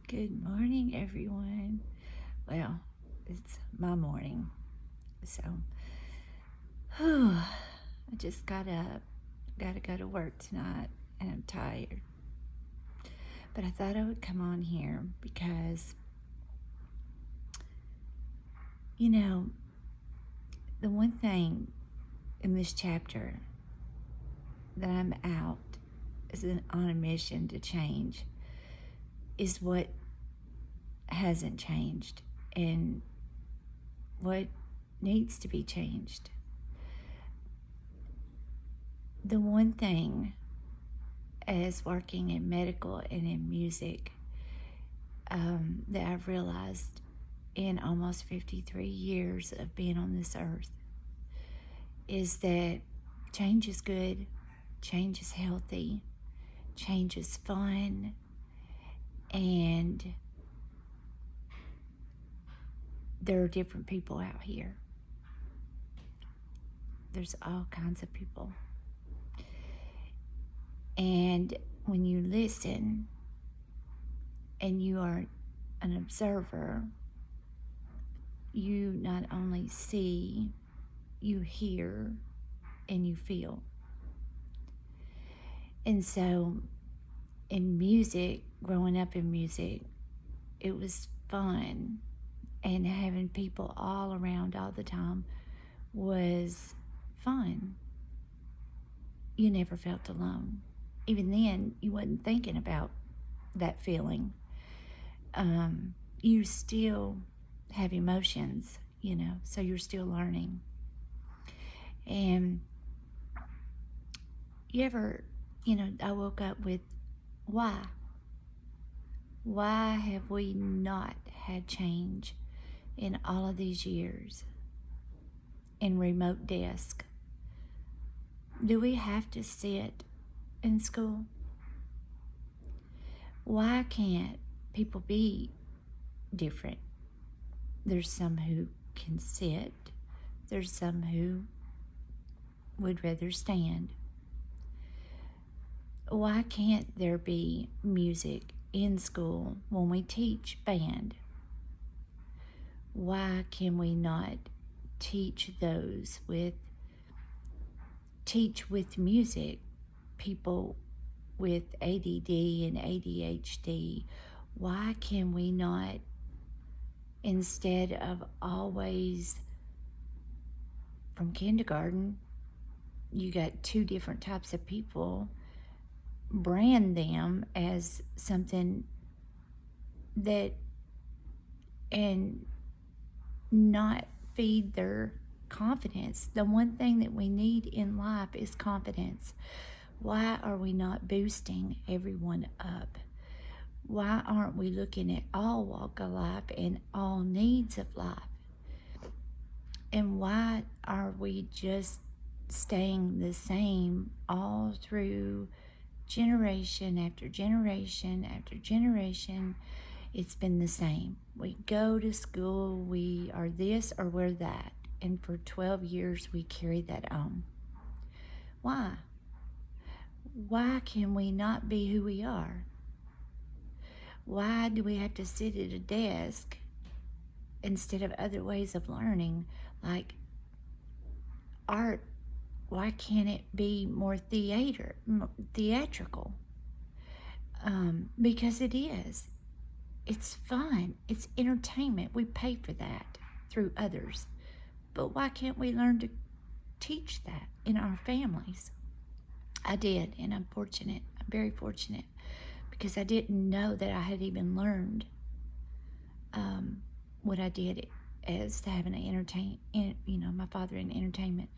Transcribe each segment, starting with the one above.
Good morning, everyone. Well, it's my morning, so I just got up. Gotta go to work tonight, and I'm tired. But I thought I would come on here because, you know, the one thing in this chapter that I'm out on a mission to change is what hasn't changed and what needs to be changed. The one thing, as working in medical and in music, that I've realized in almost 53 years of being on this earth is that change is good, change is healthy, change is fun, and there are different people out here. There's all kinds of people. And when you listen and you are an observer, you not only see, you hear, and you feel. And so in music, growing up in music, it was fun, and having people all around all the time was fun. You never felt alone. Even then, you wasn't thinking about that feeling. You still have emotions, so you're still learning. And you ever, I woke up with, why? Why have we not had change in all of these years in remote desk? Do we have to sit in school? Why can't people be different? There's some who can sit. There's some who would rather stand. Why can't there be music in school when we teach band? Why can we not teach with music people with ADD and ADHD? Why can we not, instead of always from kindergarten, you got two different types of people, brand them as something that, and not feed their confidence? The one thing that we need in life is confidence. Why are we not boosting everyone up? Why aren't we looking at all walk of life and all needs of life? And why are we just staying the same all through generation after generation after generation? It's been the same. We go to school, we are this or we're that. And for 12 years, we carry that on. Why? Why can we not be who we are? Why do we have to sit at a desk instead of other ways of learning, like art? Why can't it be more theatrical? Because it is. It's fun. It's entertainment. We pay for that through others. But why can't we learn to teach that in our families? I did, and I'm fortunate. I'm very fortunate, because I didn't know that I had even learned what I did as having my father in entertainment.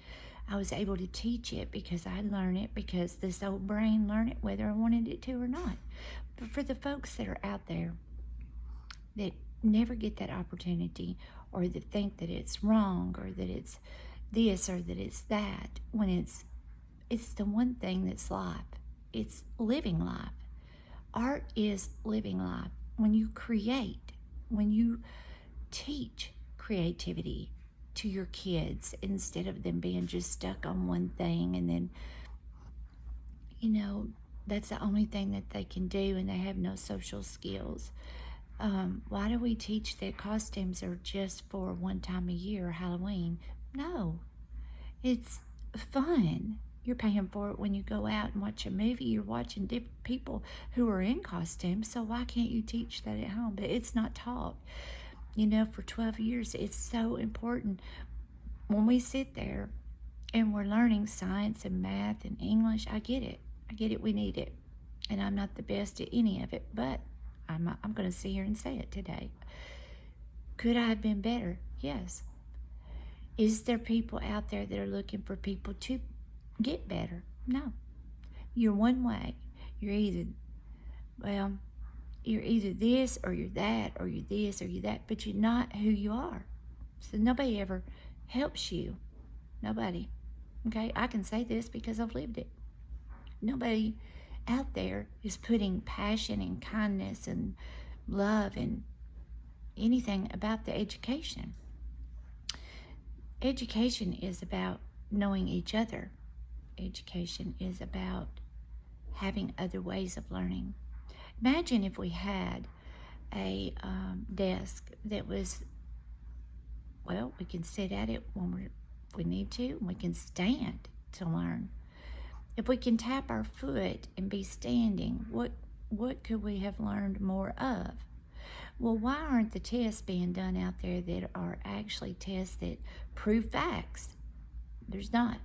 I was able to teach it because I learned it, because this old brain learned it whether I wanted it to or not. But for the folks that are out there that never get that opportunity, or that think that it's wrong, or that it's this or that it's that, when it's the one thing that's life. It's living life. Art is living life. When you create, when you teach creativity to your kids, instead of them being just stuck on one thing, and then that's the only thing that they can do, and they have no social skills. Why do we teach that costumes are just for one time a year, Halloween? No, it's fun. You're paying for it when you go out and watch a movie. You're watching different people who are in costumes. So why can't you teach that at home? But it's not taught. You know, for 12 years, it's so important. When we sit there and we're learning science and math and English, I get it. I get it. We need it. And I'm not the best at any of it, but I'm going to sit here and say it today. Could I have been better? Yes. Is there people out there that are looking for people to get better? No. You're one way. You're either this or you're that, or you're this or you're that, but you're not who you are. So nobody ever helps you. Nobody. Okay? I can say this because I've lived it. Nobody out there is putting passion and kindness and love and anything about the education. Education is about knowing each other. Education is about having other ways of learning. Imagine if we had a desk that was, well, we can sit at it when we need to, and we can stand to learn. If we can tap our foot and be standing, what could we have learned more of? Well, why aren't the tests being done out there that are actually tests that prove facts? There's not.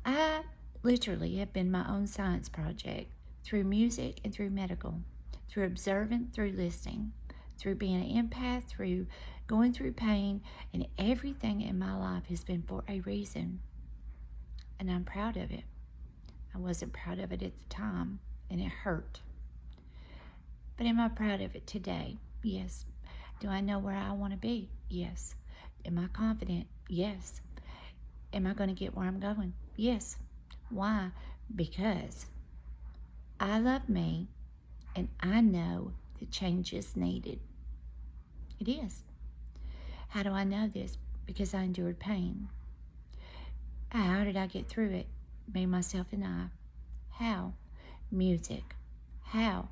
I literally have been my own science project through music and through medical, through observant, through listening, through being an empath, through going through pain, and everything in my life has been for a reason. And I'm proud of it. I wasn't proud of it at the time, and it hurt. But am I proud of it today? Yes. Do I know where I want to be? Yes. Am I confident? Yes. Am I going to get where I'm going? Yes. Why? Because I love me, and I know that change is needed. It is. How do I know this? Because I endured pain. How did I get through it? Me, myself, and I. How? Music. How?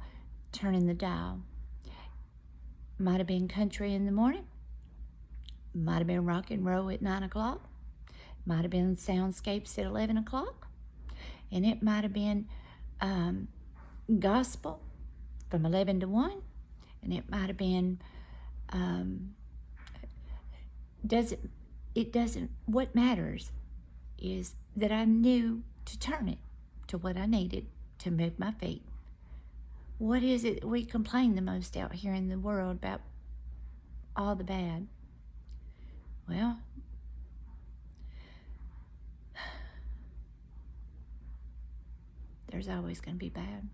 Turning the dial. Might have been country in the morning. Might have been rock and roll at 9 o'clock. Might have been soundscapes at 11 o'clock. And it might have been gospel from 11 to 1. And it might have been, what matters is that I knew to turn it to what I needed to move my feet. What is it we complain the most out here in the world about? All the bad. Well, there's always going to be bad.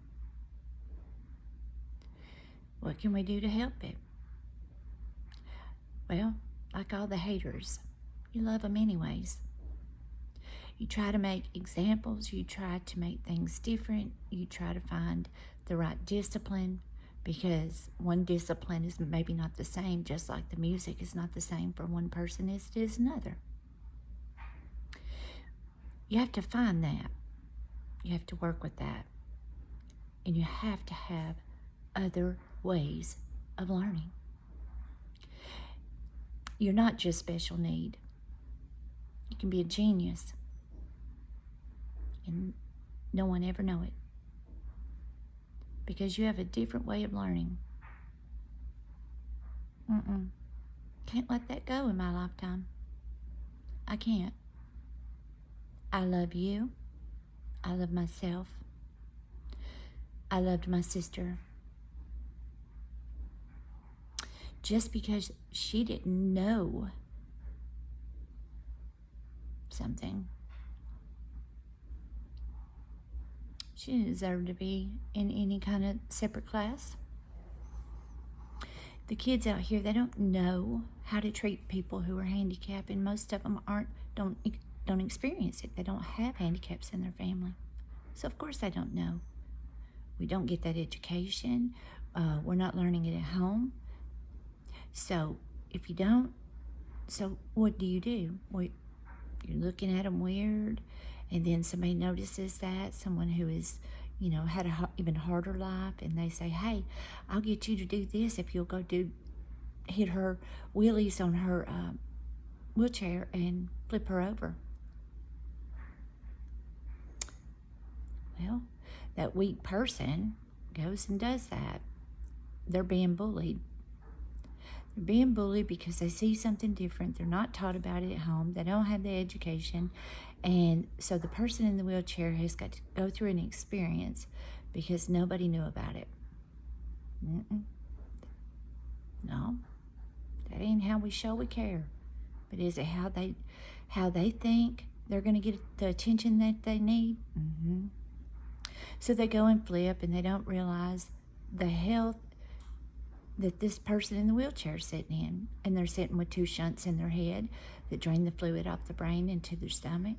What can we do to help it? Well, like all the haters, you love them anyways. You try to make examples, you try to make things different, you try to find the right discipline, because one discipline is maybe not the same, just like the music is not the same for one person as it is another. You have to find that. You have to work with that. And you have to have other ways of learning. You're not just special need. You can be a genius. And no one ever know it. Because you have a different way of learning. Can't let that go in my lifetime. I can't. I love you. I love myself. I loved my sister. Just because she didn't know something, she didn't deserve to be in any kind of separate class. The kids out here, they don't know how to treat people who are handicapped, and most of them don't experience it. They don't have handicaps in their family. So of course they don't know. We don't get that education. We're not learning it at home. So if you don't, so what do? Well, you're looking at them weird, and then somebody notices that, someone who is, had a even harder life, and they say, hey, I'll get you to do this if you'll go hit her wheelies on her wheelchair and flip her over. Well, that weak person goes and does that. They're being bullied. They're being bullied because they see something different. They're not taught about it at home. They don't have the education. And so the person in the wheelchair has got to go through an experience because nobody knew about it. No, that ain't how we show we care. But is it how they think they're going to get the attention that they need? So they go and flip, and they don't realize the health that this person in the wheelchair is sitting in. And they're sitting with 2 shunts in their head that drain the fluid off the brain into their stomach.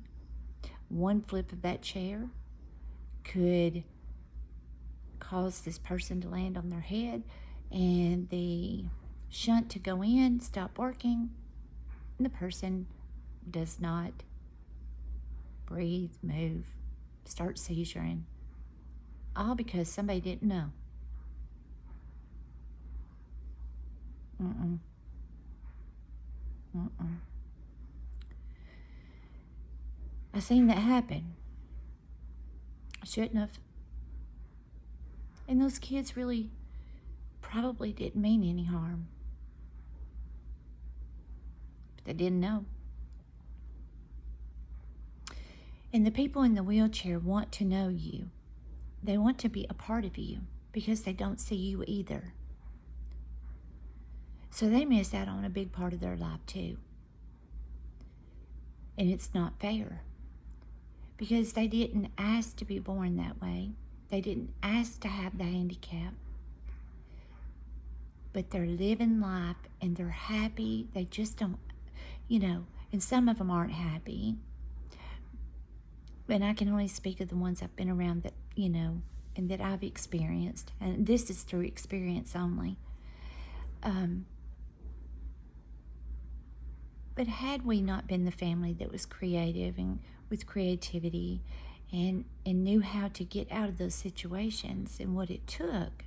One flip of that chair could cause this person to land on their head, and the shunt to go in, stop working, and the person does not breathe, move, start seizuring. All because somebody didn't know. I seen that happen. I shouldn't have. And those kids really probably didn't mean any harm. But they didn't know. And the people in the wheelchair want to know you. They want to be a part of you because they don't see you either. So they miss out on a big part of their life too. And it's not fair because they didn't ask to be born that way. They didn't ask to have the handicap. But they're living life and they're happy. They just don't, and some of them aren't happy. And I can only speak of the ones I've been around that, and that I've experienced. And this is through experience only. But had we not been the family that was creative and with creativity and knew how to get out of those situations and what it took,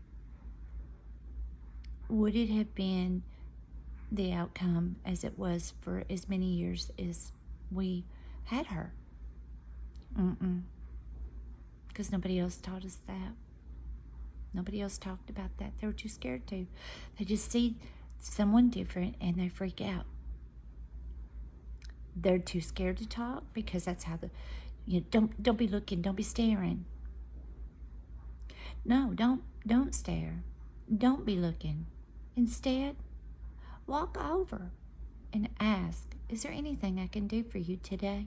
would it have been the outcome as it was for as many years as we had her? Because nobody else taught us that. Nobody else talked about that. They were too scared to. They just see someone different and they freak out. They're too scared to talk because that's how don't be looking, don't be staring. No, don't stare. Don't be looking. Instead, walk over and ask, is there anything I can do for you today?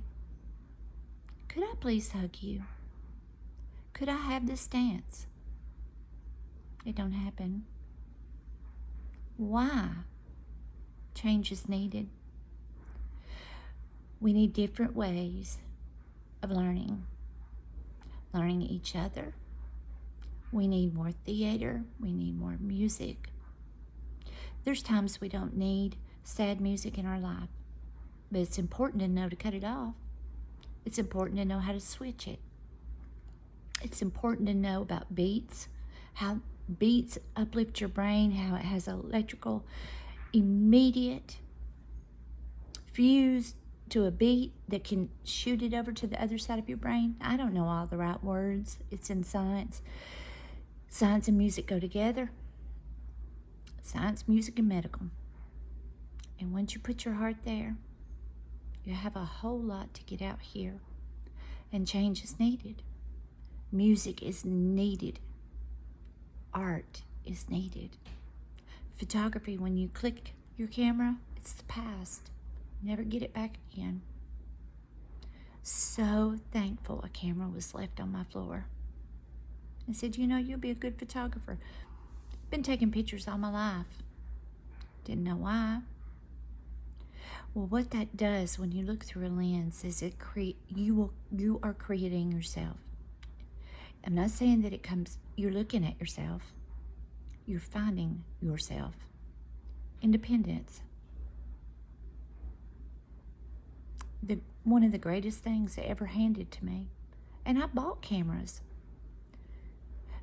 Could I please hug you? Could I have this dance? It don't happen. Why? Change is needed. We need different ways of learning each other. We need more theater. We need more music. There's times we don't need sad music in our life, but it's important to know to cut it off. It's important to know how to switch it. It's important to know about beats, how beats uplift your brain, how it has electrical, immediate fuse to a beat that can shoot it over to the other side of your brain. I don't know all the right words. It's in science. Science and music go together. Science, music, and medical. And once you put your heart there, you have a whole lot to get out here. And change is needed. Music is needed. Art is needed. Photography, when you click your camera, it's the past. Never get it back again. So thankful a camera was left on my floor. I said, you'll be a good photographer. Been taking pictures all my life. Didn't know why. Well, what that does when you look through a lens is you are creating yourself. I'm not saying that you're looking at yourself. You're finding yourself. Independence. One of the greatest things ever handed to me. And I bought cameras.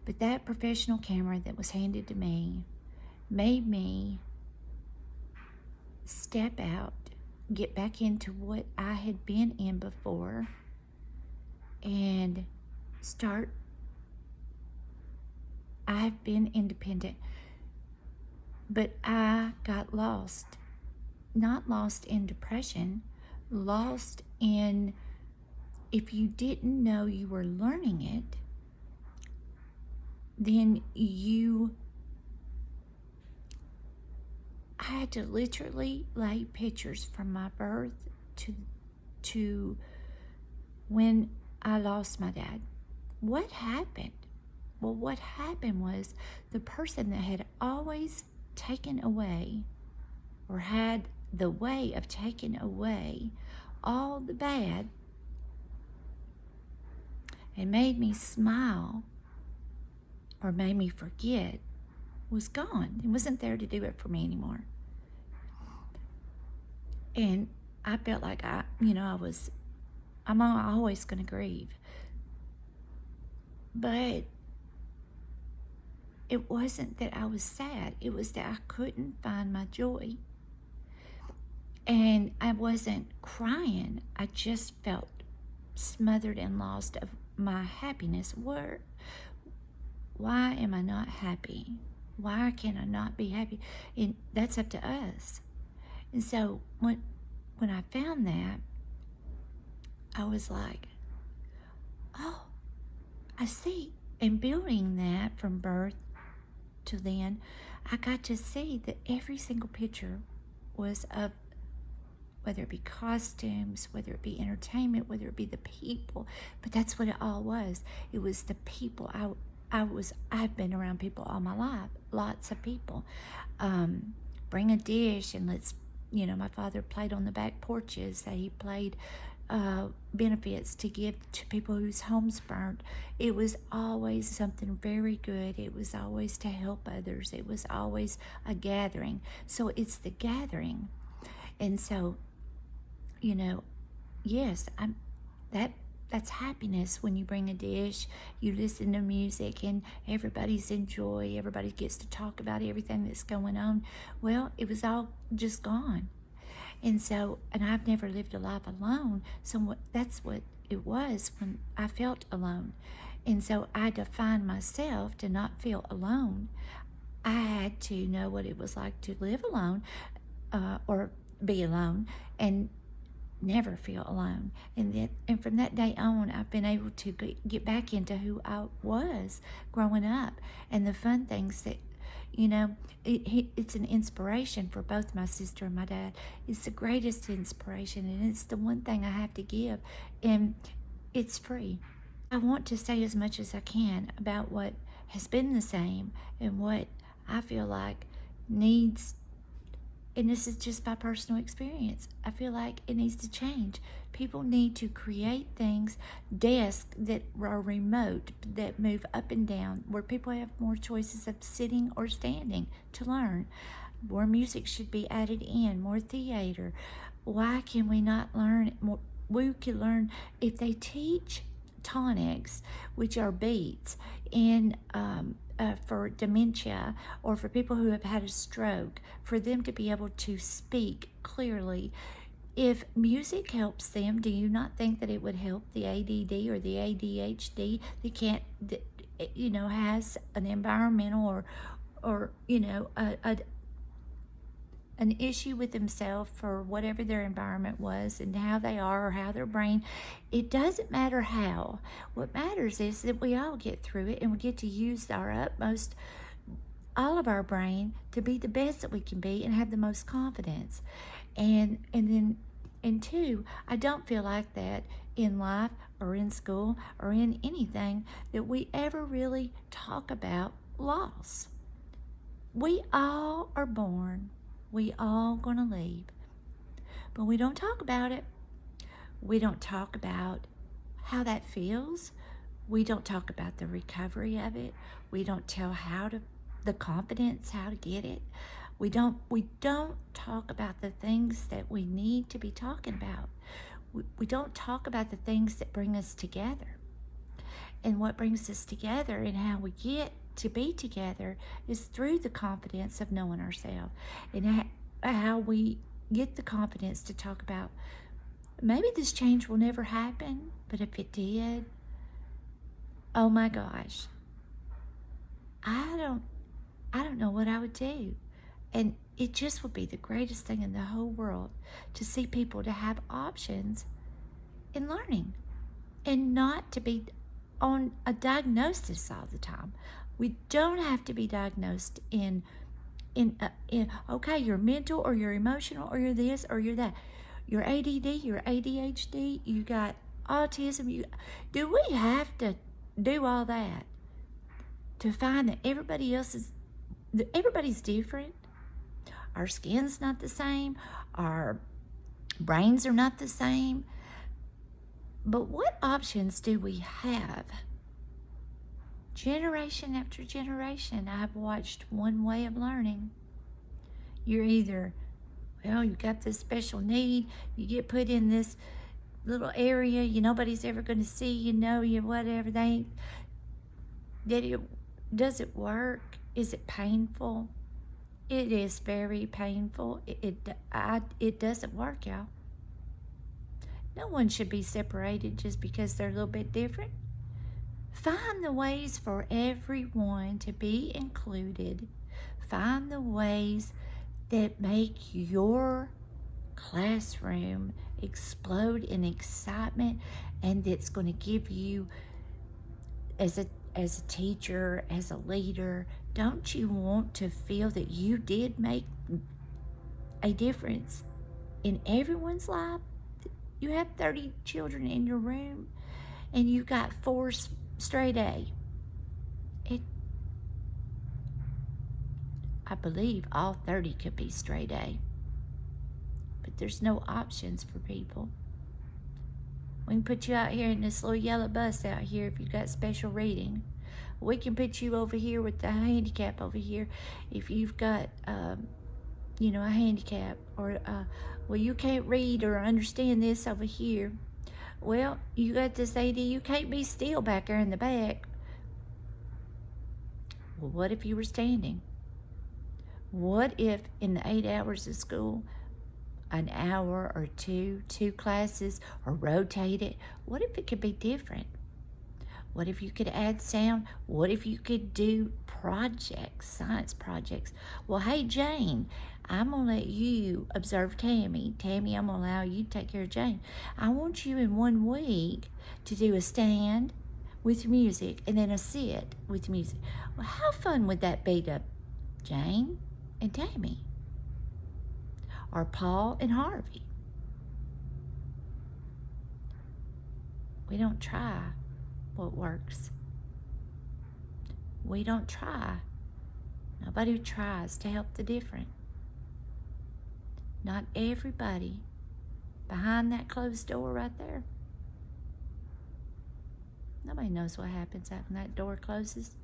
But that professional camera that was handed to me made me step out, get back into what I had been in before, and start. I've been independent, but I got lost. Not lost in depression, lost in, if you didn't know you were learning it, then I had to literally lay pictures from my birth to when I lost my dad. What happened? Well, what happened was the person that had always taken away, or had the way of taking away all the bad and made me smile or made me forget, was gone. It wasn't there to do it for me anymore. And I felt like I'm always going to grieve. But it wasn't that I was sad. It was that I couldn't find my joy. And I wasn't crying. I just felt smothered and lost of my happiness. Why am I not happy? Why can I not be happy? And that's up to us. And so when I found that, I was like, oh, I see. And building that from birth to then, I got to see that every single picture was of, whether it be costumes, whether it be entertainment, whether it be the people, but that's what it all was. It was the people. I've been around people all my life, lots of people. Bring a dish and my father played on the back porches. He played benefits to give to people whose homes burned. It was always something very good. It was always to help others. It was always a gathering. So it's the gathering. And so, yes, that's happiness when you bring a dish, you listen to music, and everybody's in joy. Everybody gets to talk about everything that's going on. Well, it was all just gone. And so, and I've never lived a life alone, so that's what it was when I felt alone. And so I defined myself to not feel alone. I had to know what it was like to live alone, or be alone, and never feel alone. And from that day on, I've been able to get back into who I was growing up, and the fun things that, it's an inspiration for both my sister and my dad. It's the greatest inspiration, and it's the one thing I have to give, and it's free. I want to say as much as I can about what has been the same and what I feel like needs, and this is just by personal experience, I feel like it needs to change. People need to create things, desks that are remote, that move up and down, where people have more choices of sitting or standing to learn. More music should be added in, more theater. Why can we not learn more? We can learn if they teach tonics, which are beats, in for dementia, or for people who have had a stroke, for them to be able to speak clearly. If music helps them, do you not think that it would help the ADD or the ADHD that has an environmental or an issue with themselves for whatever their environment was and how they are, or how their brain, it doesn't matter how. What matters is that we all get through it, and we get to use our utmost, all of our brain, to be the best that we can be and have the most confidence. And two, I don't feel like that in life or in school or in anything that we ever really talk about loss. We all are born. We all gonna leave. But we don't talk about it. We don't talk about how that feels. We don't talk about the recovery of it. We don't tell the confidence, how to get it. We don't talk about the things that we need to be talking about. We don't talk about the things that bring us together. And what brings us together and how we get to be together is through the confidence of knowing ourselves, and how we get the confidence to talk about, maybe this change will never happen, but if it did, oh my gosh, I don't know what I would do. And it just would be the greatest thing in the whole world to see people to have options in learning, and not to be on a diagnosis all the time. We don't have to be diagnosed in okay, you're mental or you're emotional or you're this or you're that. You're ADD, you're ADHD, you got autism. Do we have to do all that to find that everybody's different? Our skin's not the same, our brains are not the same. But what options do we have? Generation after generation, I've watched one way of learning. You're either, well, you got this special need, you get put in this little area, nobody's ever going to see you, know you, whatever. Does it work? Is it painful? It is very painful. It doesn't work, y'all. No one should be separated just because they're a little bit different. Find the ways for everyone to be included. Find the ways that make your classroom explode in excitement, and that's going to give you, as a teacher, as a leader, don't you want to feel that you did make a difference in everyone's life? You have 30 children in your room and you got 4 straight A. I believe all 30 could be straight A, but there's no options for people. We can put you out here in this little yellow bus out here if you've got special reading. We can put you over here with the handicap over here if you've got a handicap, or well, you can't read or understand this over here. Well, you got this AD, you can't be still back there in the back. Well, what if you were standing? What if in the 8 hours of school, an hour or two classes are rotated? What if it could be different? What if you could add sound? What if you could do projects, science projects? Well, hey, Jane, I'm going to let you observe Tammy. Tammy, I'm going to allow you to take care of Jane. I want you in 1 week to do a stand with music and then a sit with music. Well, how fun would that be to Jane and Tammy? Or Paul and Harvey? We don't try what works. We don't try. Nobody tries to help the different. Not everybody behind that closed door right there. Nobody knows what happens after that door closes.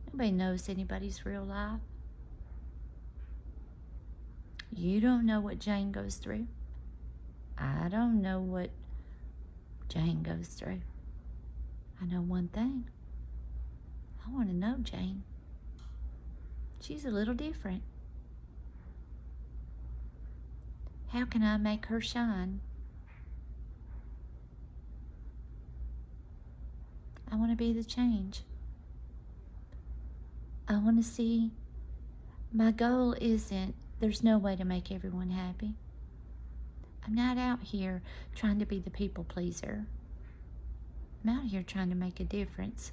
Nobody knows anybody's real life. You don't know what Jane goes through. I don't know what Jane goes through. I know one thing. I want to know Jane. She's a little different. How can I make her shine? I want to be the change. I want to see. My goal isn't, there's no way to make everyone happy. I'm not out here trying to be the people pleaser. I'm out here trying to make a difference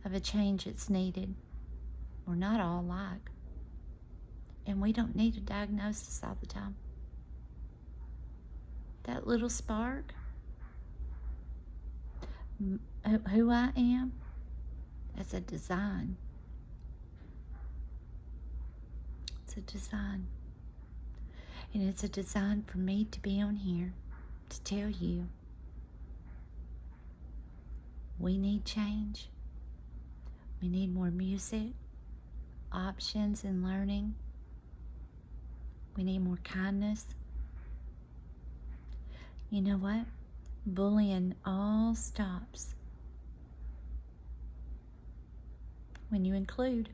of a change that's needed. We're not all alike. And we don't need a diagnosis all the time. That little spark, who I am, that's a design. It's a design. And it's a design for me to be on here to tell you we need change. We need more music, options in learning. We need more kindness. You know what? Bullying all stops when you include.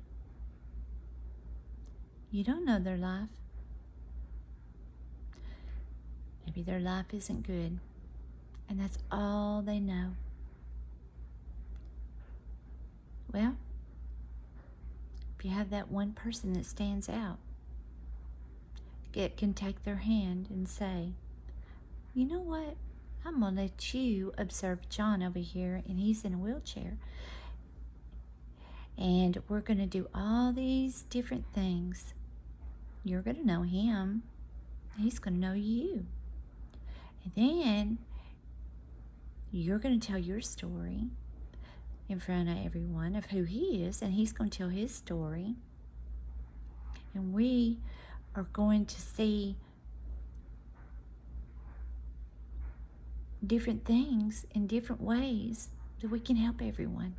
You don't know their life. Maybe their life isn't good, and that's all they know. Well, if you have that one person that stands out, it can take their hand and say, you know what? I'm going to let you observe John over here, and he's in a wheelchair. And we're going to do all these different things. You're going to know him. He's going to know you. And then you're going to tell your story in front of everyone of who he is, and he's going to tell his story. And we are going to see different things in different ways that we can help everyone.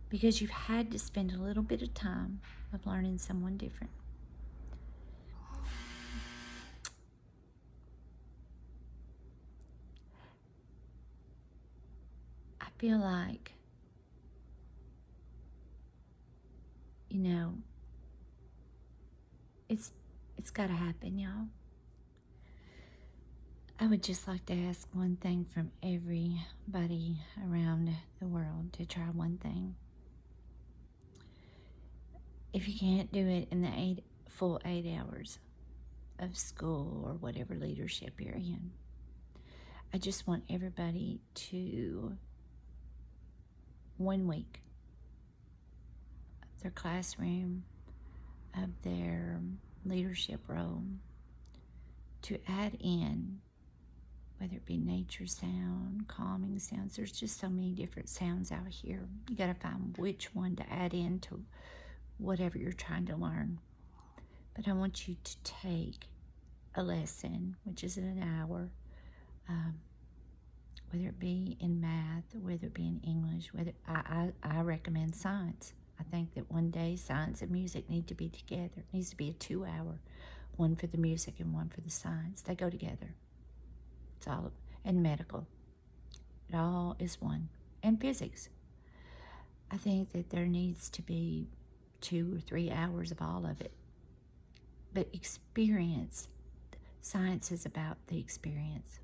Because you've had to spend a little bit of time of learning someone different. I feel like, it's got to happen, y'all. I would just like to ask one thing from everybody around the world, to try one thing. If you can't do it in the full 8 hours of school or whatever leadership you're in, I just want everybody to, 1 week of their classroom, of their leadership role, to add in, whether it be nature sound, calming sounds. There's just so many different sounds out here. You got to find which one to add in to whatever you're trying to learn. But I want you to take a lesson, which is in an hour, whether it be in math, whether it be in English, whether I recommend science. I think that one day science and music need to be together. It needs to be a 2-hour, one for the music and one for the science. They go together. It's all, and medical. It all is one. And physics. I think that there needs to be 2 or 3 hours of all of it. But experience, science is about the experience.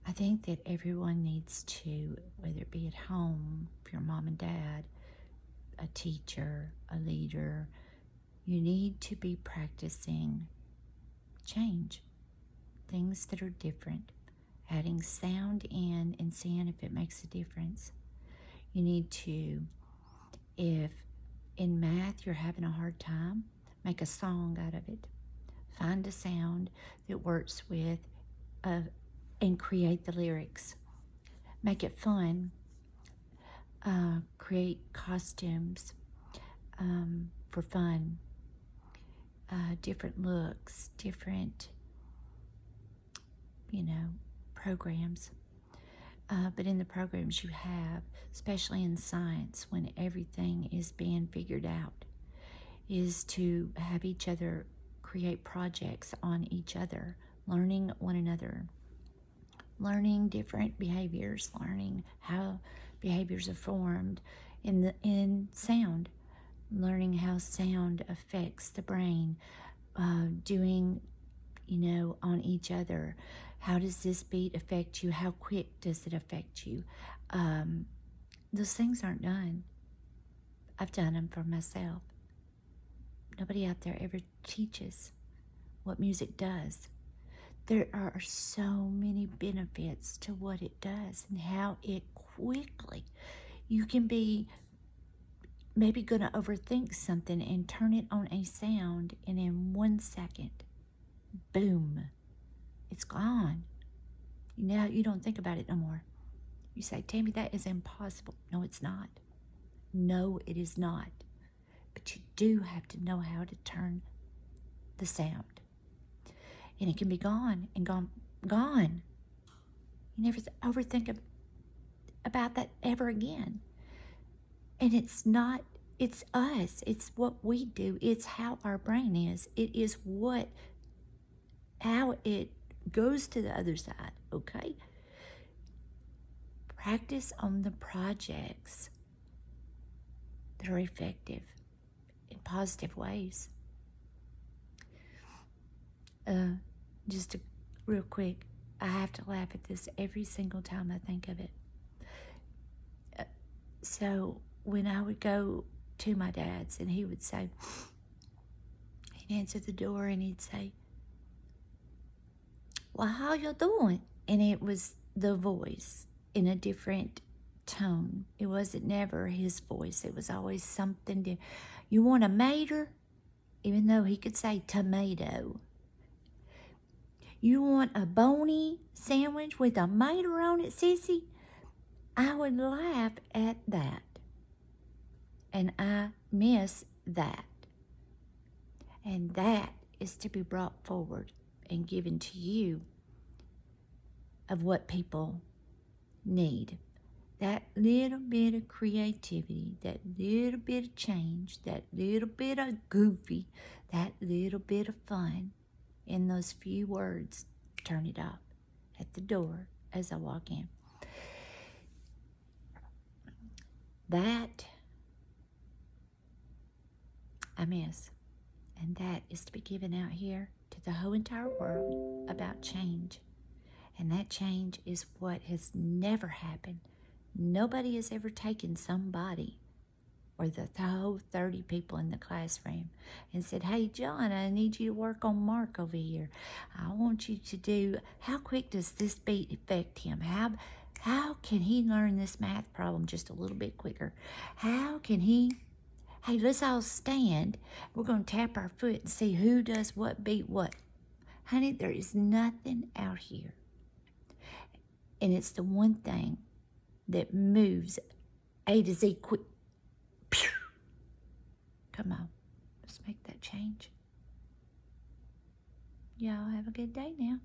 I think that everyone needs to, whether it be at home, if you're mom and dad, a teacher, a leader, you need to be practicing change. Things that are different. Adding sound in and seeing if it makes a difference. You need to, if in math you're having a hard time, make a song out of it. Find a sound that works with and create the lyrics. Make it fun. Create costumes for fun. Different looks, different, programs. But in the programs you have, especially in science, when everything is being figured out, is to have each other create projects on each other, learning one another, learning different behaviors, learning how behaviors are formed in sound, learning how sound affects the brain, doing, on each other. How does this beat affect you? How quick does it affect you? Those things aren't done. I've done them for myself. Nobody out there ever teaches what music does. There are so many benefits to what it does and how it quickly, you can be maybe going to overthink something and turn it on a sound, and in 1 second, boom, it's gone. Now you don't think about it no more. You say, Tammy, that is impossible. No, it's not. No, it is not. But you do have to know how to turn the sound. And it can be gone and gone. You never overthink about that ever again. And it's not, it's us. It's what we do. It's how our brain is. It is how it goes to the other side, okay? Practice on the projects that are effective in positive ways. Just real quick, I have to laugh at this every single time I think of it. So when I would go to my dad's and he would say, he'd answer the door and he'd say, well, how you doing? And it was the voice in a different tone. It wasn't never his voice. It was always something different. You want a mater? Even though he could say tomato. You want a bony sandwich with a mater on it, sissy? I would laugh at that. And I miss that. And that is to be brought forward and given to you of what people need. That little bit of creativity, that little bit of change, that little bit of goofy, that little bit of fun in those few words. Turn it off at the door as I walk in. That I miss. And that is to be given out here to the whole entire world about change. And that change is what has never happened. Nobody has ever taken somebody or the whole 30 people in the classroom and said, hey, John, I need you to work on Mark over here. I want you to do, how quick does this beat affect him? How can he learn this math problem just a little bit quicker? How can he, hey, let's all stand. We're going to tap our foot and see who does what beat what. Honey, there is nothing out here. And it's the one thing that moves A to Z quick. Pew! Come on, let's make that change. Y'all have a good day now.